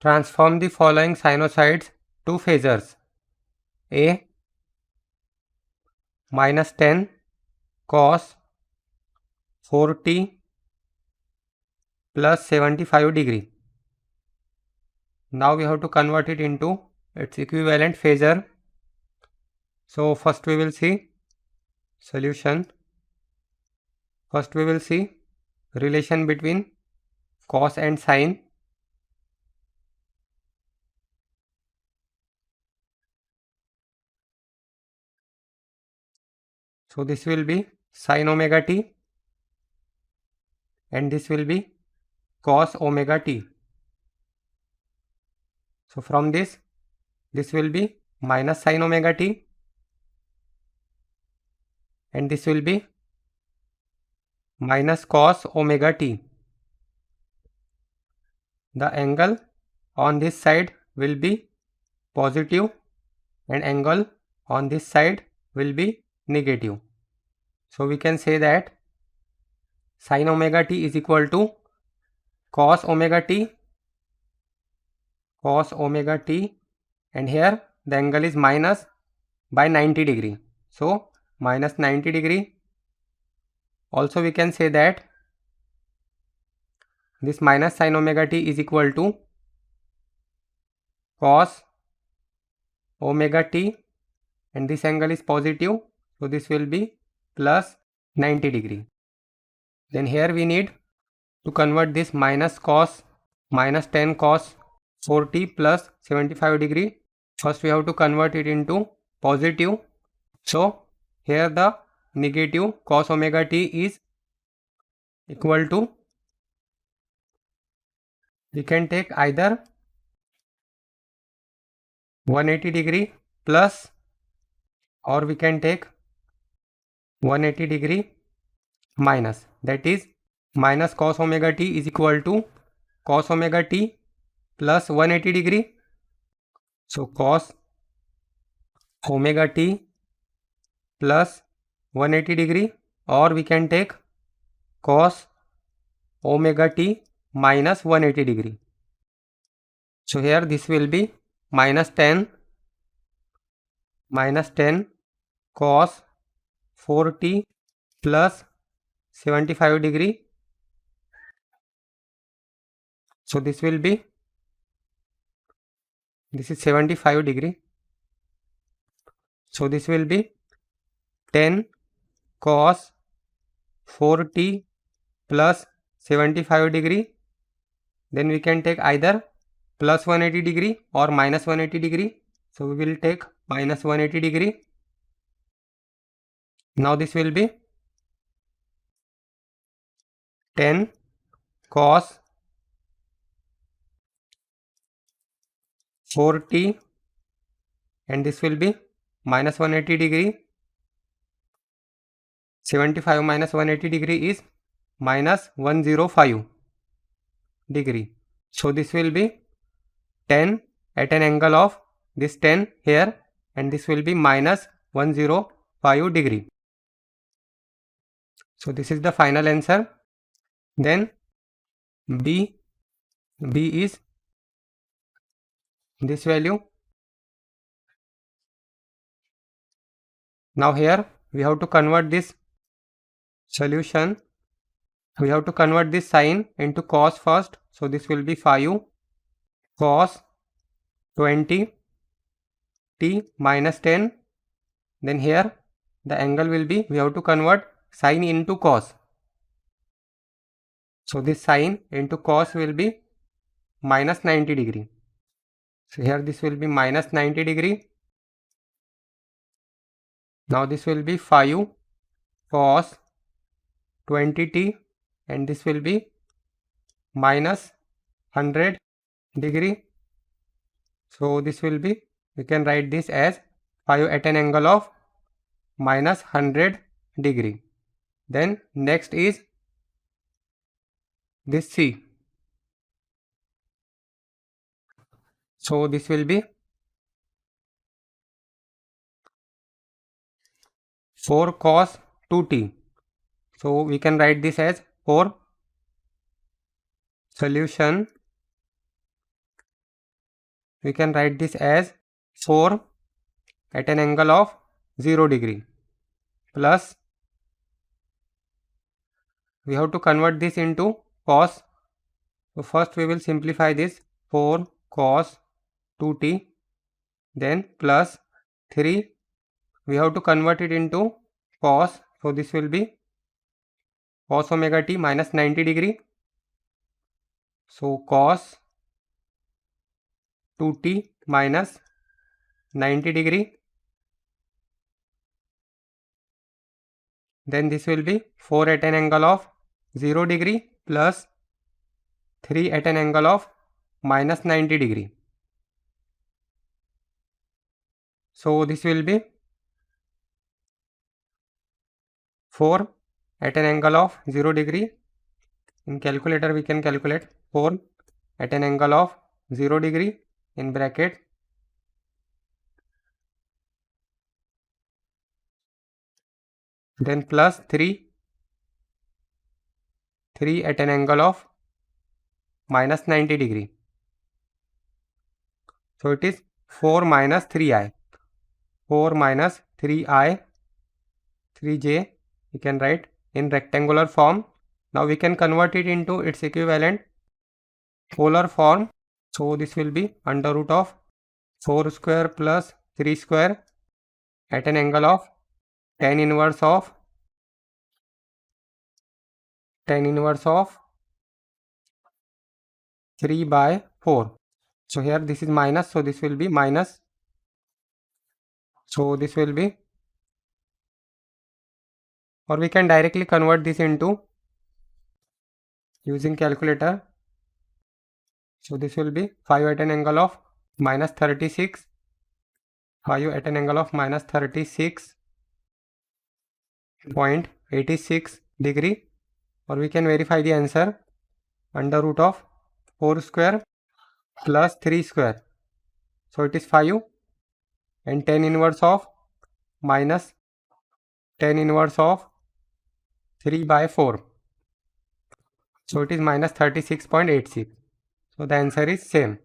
Transform the following sinusoids to phasors. A minus 10 cos 4t plus 75 degree. Now we have to convert it into its equivalent phasor. So first we will see solution. First we will see relation between cos and sine. So this will be sin omega t and this will be cos omega t. So from this will be minus sin omega t and this will be minus cos omega t. The angle on this side will be positive and angle on this side will be negative. So we can say that sin omega t is equal to cos omega t and here the angle is minus by 90 degree. So minus 90 degree. Also we can say that this minus sin omega t is equal to cos omega t and this angle is positive. So this will be plus 90 degree. Then here we need to convert this minus 10 cos 4t plus 75 degree. First we have to convert it into positive. So here the negative cos omega t is equal to, we can take either 180 degree plus or we can take 180 degree minus, that is minus cos omega t is equal to cos omega t plus 180 degree. So cos omega t plus 180 degree, or we can take cos omega t minus 180 degree. So here this will be minus 10 cos 4t plus 75 degree. So this will be, this is 75 degree. So this will be 10 cos 4t plus 75 degree. Then we can take either plus 180 degree or minus 180 degree. So we will take minus 180 degree. Now this will be 10 cos 4t and this will be minus 180 degree. 75 minus 180 degree is minus 105 degree. So this will be 10 at an angle of this 10 here and this will be minus 105 degree. So this is the final answer. Then B is this value. Now here we have to convert this solution. We have to convert this sine into cos first. So this will be 5 cos 20 t minus 10. Then here the angle will be, we have to convert sine into cos. So this sine into cos will be minus 90 degree. So here this will be minus 90 degree. Now this will be 5 cos 20t and this will be minus 100 degree. So this will be, we can write this as 5 at an angle of minus 100 degree. Then next is this C. So this will be 4 cos 2t. So we can write this as 4 solution we can write this as 4 at an angle of 0 degree plus, we have to convert this into cos. So first we will simplify this, 4 cos 2t, then plus 3, we have to convert it into cos. So this will be cos omega t minus 90 degree. So cos 2t minus 90 degree. Then this will be 4 at an angle of 0 degree plus 3 at an angle of minus 90 degree. So this will be 4 at an angle of 0 degree. In calculator we can calculate 4 at an angle of 0 degree in bracket then plus 3 at an angle of minus 90 degree. So it is 4 minus 3i. 4 minus 3i, 3j, we can write in rectangular form. Now we can convert it into its equivalent polar form. So this will be under root of 4 square plus 3 square at an angle of tan inverse of 3 by 4. So here this is minus, so this will be minus. So this will be, or we can directly convert this into using calculator. So this will be 5 at an angle of minus 36. 5 at an angle of minus 36.86 degree, or we can verify the answer under root of 4 square plus 3 square. So it is 5 and tan inverse of minus tan inverse of 3 by 4. So it is minus 36.86. So the answer is same.